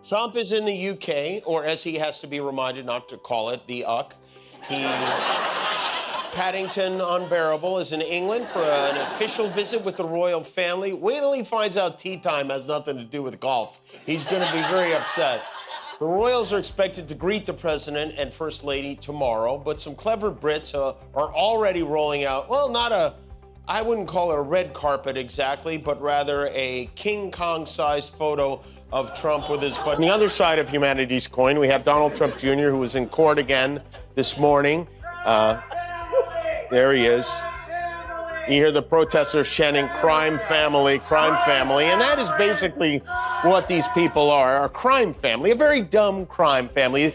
Trump is in the UK, or as he has to be reminded not to call it, the UK. Paddington Unbearable is in England for an official visit with the royal family. Wait till he finds out tea time has nothing to do with golf. He's going to be very upset. The royals are expected to greet the president and first lady tomorrow, but some clever Brits are already rolling out, well, I wouldn't call it a red carpet exactly, but rather a King Kong-sized photo of Trump with his butt. On the other side of humanity's coin, we have Donald Trump Jr., who was in court again this morning. There he is. You hear the protesters chanting, crime family, and that is basically what these people are, a crime family, a very dumb crime family,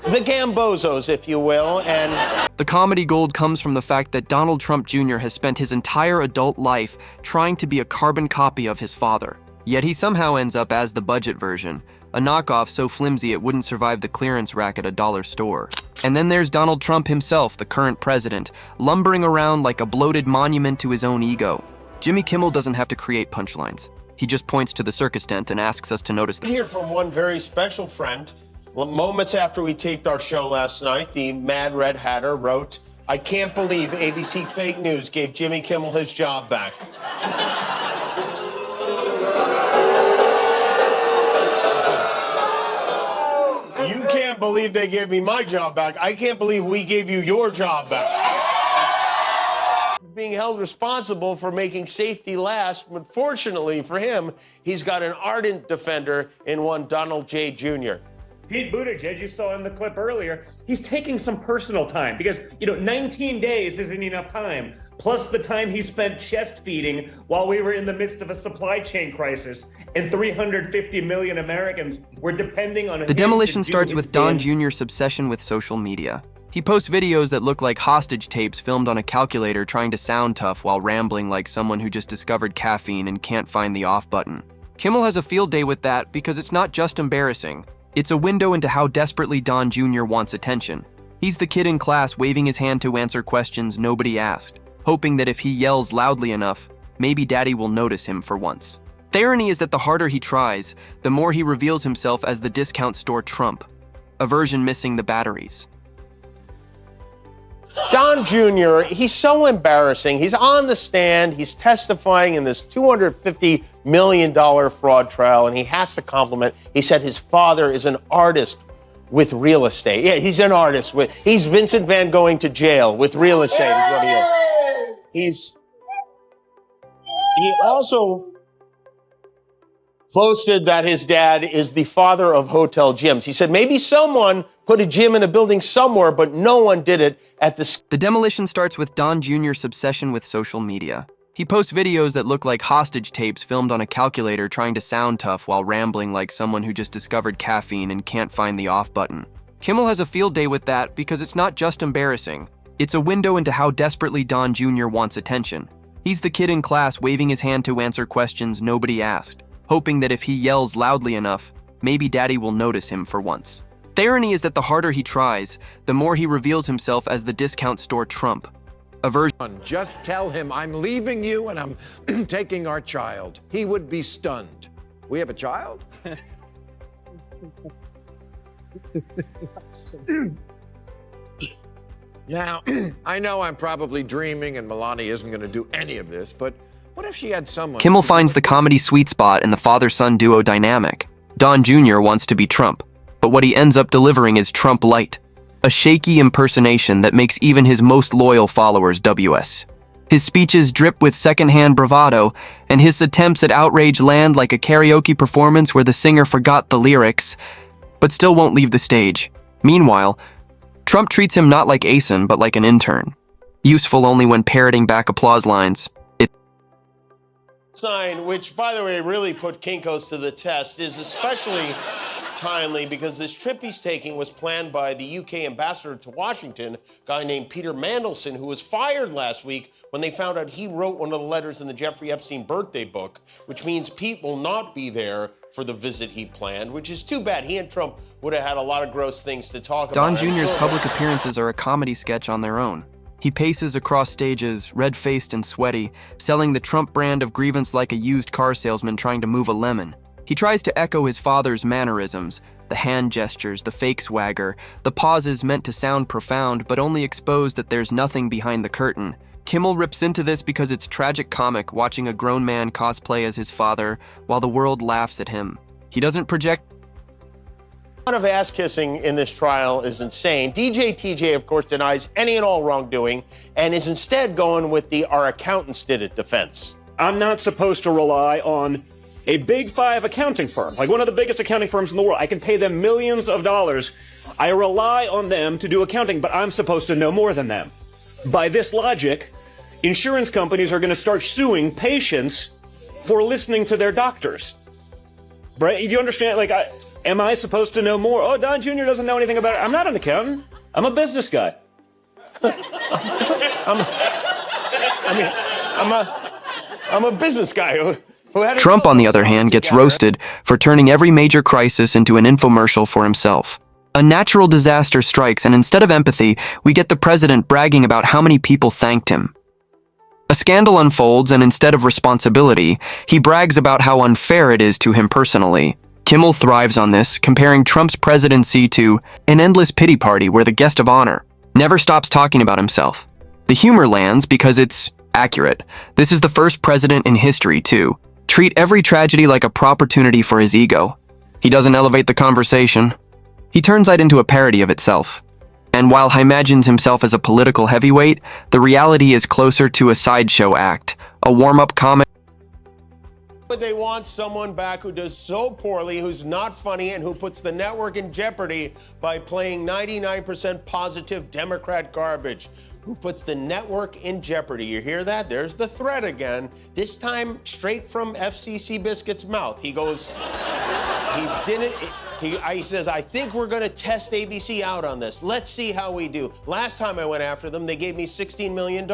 the Gambozos, if you will, and... The comedy gold comes from the fact that Donald Trump Jr. has spent his entire adult life trying to be a carbon copy of his father. Yet he somehow ends up as the budget version, a knockoff so flimsy it wouldn't survive the clearance rack at a dollar store. And then there's Donald Trump himself, the current president, lumbering around like a bloated monument to his own ego. Jimmy Kimmel doesn't have to create punchlines. He just points to the circus tent and asks us to notice them. Hear from one very special friend. Moments after we taped our show last night, the Mad Red Hatter wrote, "I can't believe ABC Fake News gave Jimmy Kimmel his job back." You can't believe they gave me my job back. I can't believe we gave you your job back. Being held responsible for making safety last, but fortunately for him, he's got an ardent defender in one Donald J. Jr. Pete Buttigieg, you saw in the clip earlier, he's taking some personal time because, 19 days isn't enough time. Plus the time he spent chest feeding while we were in the midst of a supply chain crisis and 350 million Americans were depending on him. The demolition starts with Don Jr.'s obsession with social media. He posts videos that look like hostage tapes filmed on a calculator trying to sound tough while rambling like someone who just discovered caffeine and can't find the off button. Kimmel has a field day with that because it's not just embarrassing. It's a window into how desperately Don Jr. wants attention. He's the kid in class waving his hand to answer questions nobody asked, hoping that if he yells loudly enough, maybe daddy will notice him for once. The irony is that the harder he tries, the more he reveals himself as the discount store Trump, a version missing the batteries. Don Jr., he's so embarrassing. He's on the stand, he's testifying in this $250 million fraud trial, and he has to compliment. He said his father is an artist with real estate. Yeah, he's an artist. He's Vincent Van Gogh to jail with real estate is what he is. He also boasted that his dad is the father of hotel gyms. He said maybe someone put a gym in a building somewhere, but no one did it at the... The demolition starts with Don Jr.'s obsession with social media. He posts videos that look like hostage tapes filmed on a calculator trying to sound tough while rambling like someone who just discovered caffeine and can't find the off button. Kimmel has a field day with that because it's not just embarrassing. It's a window into how desperately Don Jr. wants attention. He's the kid in class waving his hand to answer questions nobody asked, hoping that if he yells loudly enough, maybe daddy will notice him for once. The irony is that the harder he tries, the more he reveals himself as the discount store Trump, a version... Just tell him I'm leaving you and I'm taking our child. He would be stunned. We have a child? Now, I know I'm probably dreaming and Melania isn't going to do any of this, but what if she had someone... Kimmel finds the comedy sweet spot in the father-son duo dynamic. Don Jr. wants to be Trump, but what he ends up delivering is Trump Light, a shaky impersonation that makes even his most loyal followers WS. His speeches drip with secondhand bravado, and his attempts at outrage land like a karaoke performance where the singer forgot the lyrics, but still won't leave the stage. Meanwhile, Trump treats him not like Asen, but like an intern, useful only when parroting back applause lines. Sign, which, by the way, really put Kinko's to the test, is especially timely because this trip he's taking was planned by the UK ambassador to Washington, a guy named Peter Mandelson, who was fired last week when they found out he wrote one of the letters in the Jeffrey Epstein birthday book, which means Pete will not be there for the visit he planned, which is too bad. He and Trump would have had a lot of gross things to talk Don about. Jr.'s public appearances are a comedy sketch on their own. He paces across stages, red-faced and sweaty, selling the Trump brand of grievance like a used car salesman trying to move a lemon. He tries to echo his father's mannerisms, the hand gestures, the fake swagger, the pauses meant to sound profound but only expose that there's nothing behind the curtain. Kimmel rips into this because it's tragic comic watching a grown man cosplay as his father while the world laughs at him. He doesn't project. The amount of ass kissing in this trial is insane. DJ TJ, of course, denies any and all wrongdoing and is instead going with the "our accountants did it" defense. I'm not supposed to rely on a big five accounting firm, like one of the biggest accounting firms in the world. I can pay them millions of dollars. I rely on them to do accounting, but I'm supposed to know more than them. By this logic, insurance companies are going to start suing patients for listening to their doctors. Right? Do you understand? Like, am I supposed to know more? Oh, Don Jr. doesn't know anything about it. I'm not an accountant. I'm a business guy. I'm a business guy who had a Trump, on the other hand, gets roasted for turning every major crisis into an infomercial for himself. A natural disaster strikes, and instead of empathy, we get the president bragging about how many people thanked him. A scandal unfolds, and instead of responsibility, he brags about how unfair it is to him personally. Kimmel thrives on this, comparing Trump's presidency to an endless pity party where the guest of honor never stops talking about himself. The humor lands because it's accurate. This is the first president in history to treat every tragedy like a opportunity for his ego. He doesn't elevate the conversation. He turns that into a parody of itself. And while he imagines himself as a political heavyweight, the reality is closer to a sideshow act, a warm-up comic. But they want someone back who does so poorly, who's not funny, and who puts the network in jeopardy by playing 99% positive Democrat garbage. Who puts the network in jeopardy. You hear that? There's the threat again. This time straight from FCC Biscuit's mouth. He goes, he says, I think we're going to test ABC out on this. Let's see how we do. Last time I went after them, they gave me $16 million.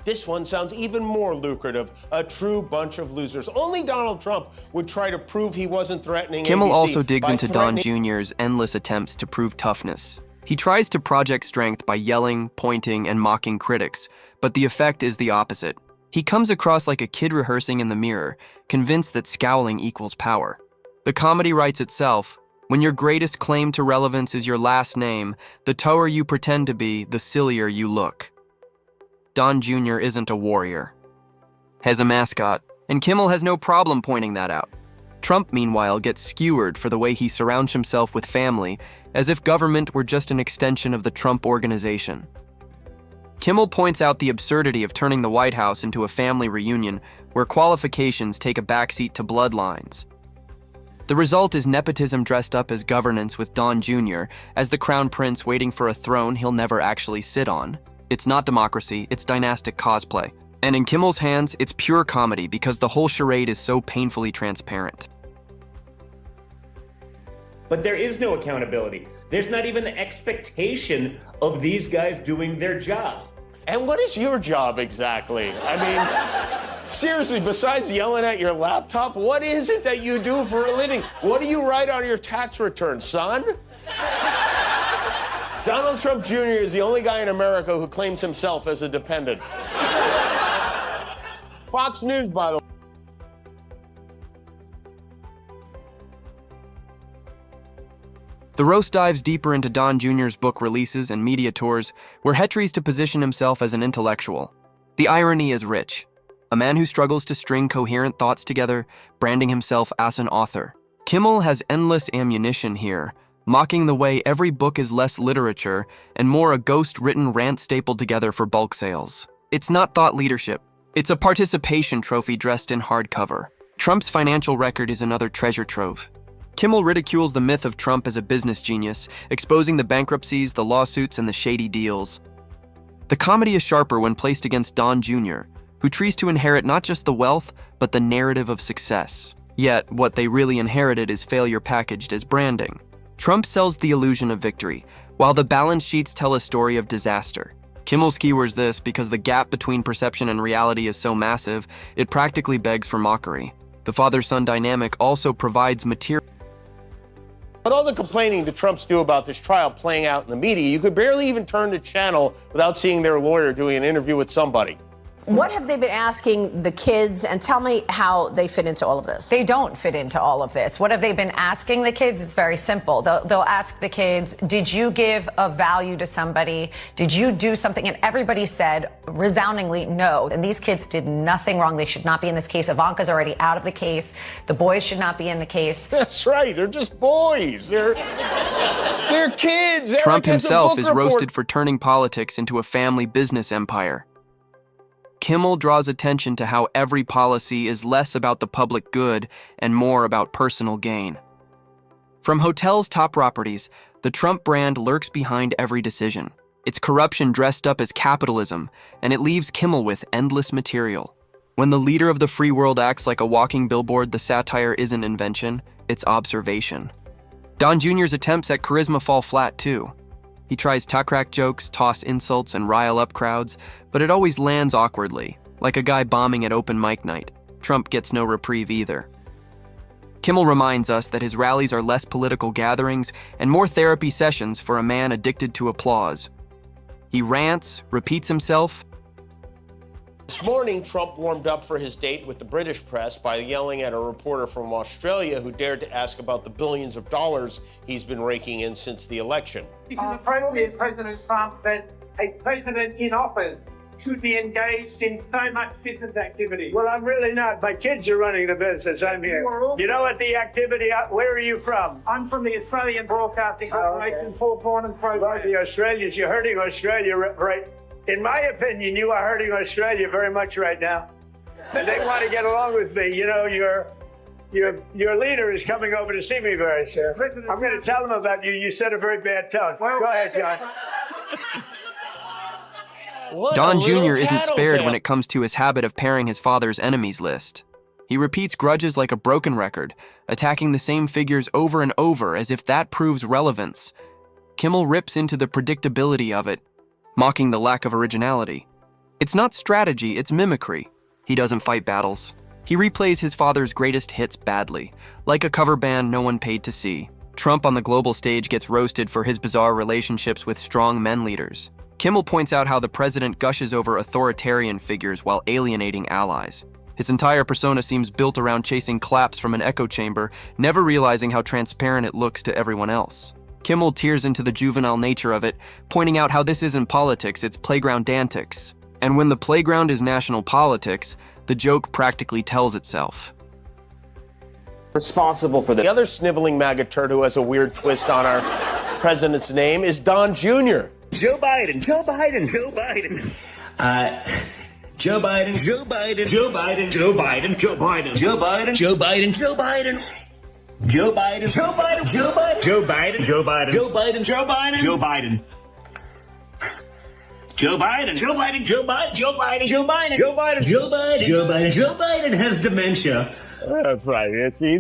This one sounds even more lucrative. A true bunch of losers. Only Donald Trump would try to prove he wasn't threatening Kimmel ABC also digs by into Don Jr.'s endless attempts to prove toughness. He tries to project strength by yelling, pointing, and mocking critics, but the effect is the opposite. He comes across like a kid rehearsing in the mirror, convinced that scowling equals power. The comedy writes itself. When your greatest claim to relevance is your last name, the tougher you pretend to be, the sillier you look. Don Jr. isn't a warrior. Has a mascot, and Kimmel has no problem pointing that out. Trump, meanwhile, gets skewered for the way he surrounds himself with family, as if government were just an extension of the Trump organization. Kimmel points out the absurdity of turning the White House into a family reunion where qualifications take a backseat to bloodlines. The result is nepotism dressed up as governance with Don Jr. as the crown prince waiting for a throne he'll never actually sit on. It's not democracy, it's dynastic cosplay. And in Kimmel's hands, it's pure comedy because the whole charade is so painfully transparent. But there is no accountability. There's not even the expectation of these guys doing their jobs. And what is your job exactly? I mean, seriously, besides yelling at your laptop, what is it that you do for a living? What do you write on your tax return, son? Donald Trump Jr. is the only guy in America who claims himself as a dependent. Fox News, by the way. The roast dives deeper into Don Jr.'s book releases and media tours, where he tries to position himself as an intellectual. The irony is rich. A man who struggles to string coherent thoughts together, branding himself as an author. Kimmel has endless ammunition here, mocking the way every book is less literature and more a ghost-written rant stapled together for bulk sales. It's not thought leadership. It's a participation trophy dressed in hardcover. Trump's financial record is another treasure trove. Kimmel ridicules the myth of Trump as a business genius, exposing the bankruptcies, the lawsuits, and the shady deals. The comedy is sharper when placed against Don Jr., who tries to inherit not just the wealth, but the narrative of success. Yet, what they really inherited is failure packaged as branding. Trump sells the illusion of victory, while the balance sheets tell a story of disaster. Kimmel skewers this because the gap between perception and reality is so massive, it practically begs for mockery. The father-son dynamic also provides material. But all the complaining the Trumps do about this trial playing out in the media, you could barely even turn the channel without seeing their lawyer doing an interview with somebody. What have they been asking the kids? And tell me how they fit into all of this. They don't fit into all of this. What have they been asking the kids? It's very simple. They'll ask the kids, did you give a value to somebody? Did you do something? And everybody said resoundingly no. And these kids did nothing wrong. They should not be in this case. Ivanka's already out of the case. The boys should not be in the case. That's right. They're just boys. They're kids. Trump Eric has a himself book is report. roasted for turning politics into a family business empire. Kimmel draws attention to how every policy is less about the public good and more about personal gain. From hotels' top properties, the Trump brand lurks behind every decision. It's corruption dressed up as capitalism, and it leaves Kimmel with endless material. When the leader of the free world acts like a walking billboard, the satire isn't invention, it's observation. Don Jr.'s attempts at charisma fall flat, too. He tries to crack jokes, toss insults, and rile up crowds, but it always lands awkwardly, like a guy bombing at open mic night. Trump gets no reprieve either. Kimmel reminds us that his rallies are less political gatherings and more therapy sessions for a man addicted to applause. He rants, repeats himself. This morning, Trump warmed up for his date with the British press by yelling at a reporter from Australia who dared to ask about the billions of dollars he's been raking in since the election. President Trump that a president in office should be engaged in so much business activity. Well, I'm really not. My kids are running the business. I'm here. You know what the activity, where are you from? I'm from the Australian Broadcasting Corporation, Paul Cornyn program. Well, the Australians, you're hurting Australia, right? In my opinion, you are hurting Australia very much right now. And they want to get along with me. You know, your leader is coming over to see me very soon. I'm going to tell him about you. You set a very bad tone. Go ahead, John. Don Jr. isn't spared when it comes to his habit of pairing his father's enemies list. He repeats grudges like a broken record, attacking the same figures over and over as if that proves relevance. Kimmel rips into the predictability of it, mocking the lack of originality. It's not strategy, it's mimicry. He doesn't fight battles. He replays his father's greatest hits badly, like a cover band no one paid to see. Trump on the global stage gets roasted for his bizarre relationships with strong men leaders. Kimmel points out how the president gushes over authoritarian figures while alienating allies. His entire persona seems built around chasing claps from an echo chamber, never realizing how transparent it looks to everyone else. Kimmel tears into the juvenile nature of it, pointing out how this isn't politics, it's playground antics. And when the playground is national politics, the joke practically tells itself. Responsible for The other sniveling MAGA turd who has a weird twist on our president's name is Don Jr. Joe Biden, Joe Biden, Joe Biden. Joe Biden, Joe Biden, Joe Biden, Joe Biden, Joe Biden, Joe Biden, Joe Biden, Joe Biden. Joe Biden, Joe Biden, Joe Biden, Joe Biden, Joe Biden, Joe Biden, Joe Biden, Joe Biden. Joe Biden, Joe Biden, Joe Biden, Joe Biden, Joe Biden, Joe Biden, Joe Biden, Joe Biden, Joe Biden has dementia. That's right.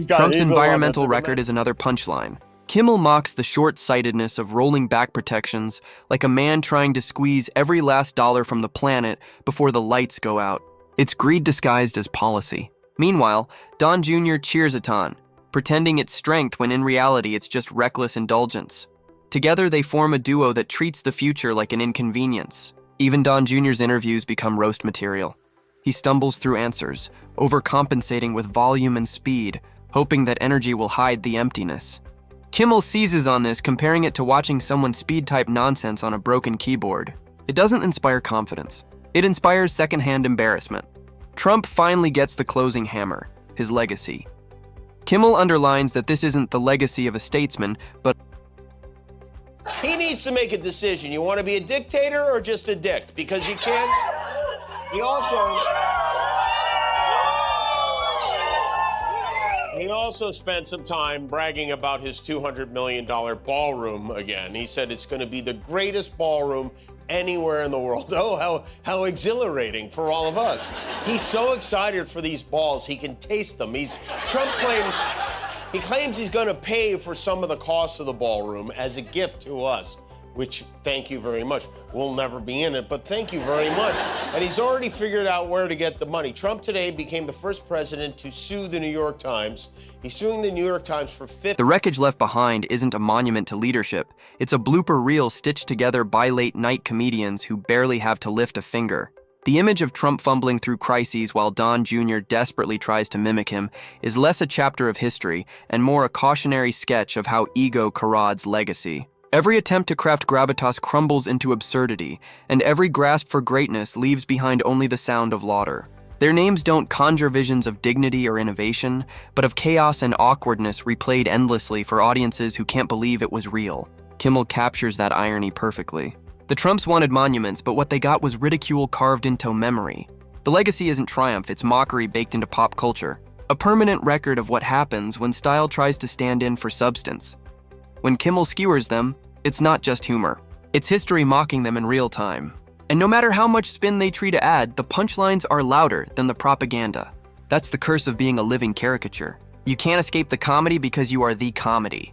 Trump's environmental record is another punchline. Kimmel mocks the short-sightedness of rolling back protections like a man trying to squeeze every last dollar from the planet before the lights go out. It's greed disguised as policy. Meanwhile, Don Jr. cheers a ton, pretending it's strength when in reality it's just reckless indulgence. Together they form a duo that treats the future like an inconvenience. Even Don Jr.'s interviews become roast material. He stumbles through answers, overcompensating with volume and speed, hoping that energy will hide the emptiness. Kimmel seizes on this, comparing it to watching someone speed-type nonsense on a broken keyboard. It doesn't inspire confidence. It inspires secondhand embarrassment. Trump finally gets the closing hammer, his legacy. Kimmel underlines that this isn't the legacy of a statesman, but He needs to make a decision. You want to be a dictator or just a dick? Because you can't. He also spent some time bragging about his $200 million ballroom again. He said it's going to be the greatest ballroom anywhere in the world. Oh, how exhilarating for all of us. He's so excited for these balls, he can taste them. Trump claims he's going to pay for some of the cost of the ballroom as a gift to us, which, thank you very much. We'll never be in it, but thank you very much. And he's already figured out where to get the money. Trump today became the first president to sue the New York Times. He's suing the New York Times for the wreckage left behind isn't a monument to leadership. It's a blooper reel stitched together by late-night comedians who barely have to lift a finger. The image of Trump fumbling through crises while Don Jr. desperately tries to mimic him is less a chapter of history and more a cautionary sketch of how ego corrodes legacy. Every attempt to craft gravitas crumbles into absurdity, and every grasp for greatness leaves behind only the sound of laughter. Their names don't conjure visions of dignity or innovation, but of chaos and awkwardness replayed endlessly for audiences who can't believe it was real. Kimmel captures that irony perfectly. The Trumps wanted monuments, but what they got was ridicule carved into memory. The legacy isn't triumph, it's mockery baked into pop culture. A permanent record of what happens when style tries to stand in for substance. When Kimmel skewers them, it's not just humor. It's history mocking them in real time. And no matter how much spin they try to add, the punchlines are louder than the propaganda. That's the curse of being a living caricature. You can't escape the comedy because you are the comedy.